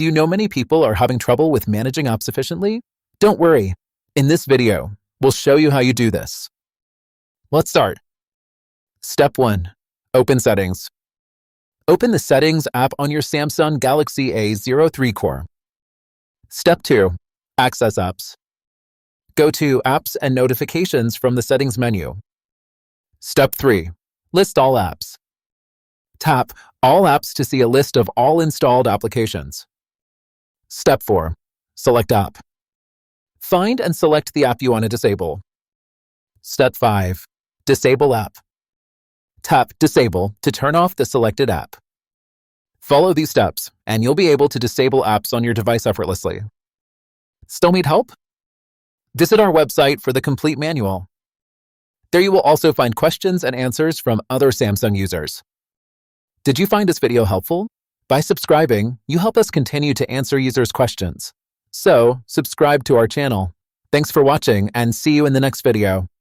Do you know many people are having trouble with managing apps efficiently? Don't worry. In this video, we'll show you how you do this. Let's start. Step 1. Open Settings. Open the Settings app on your Samsung Galaxy A03 Core. Step 2. Access Apps. Go to Apps and Notifications from the Settings menu. Step 3. List all apps. Tap All Apps to see a list of all installed applications. Step 4. Select App. Find and select the app you want to disable. Step 5. Disable App. Tap Disable to turn off the selected app. Follow these steps, and you'll be able to disable apps on your device effortlessly. Still need help? Visit our website for the complete manual. There you will also find questions and answers from other Samsung users. Did you find this video helpful? By subscribing, you help us continue to answer users' questions. So, subscribe to our channel. Thanks for watching, and see you in the next video.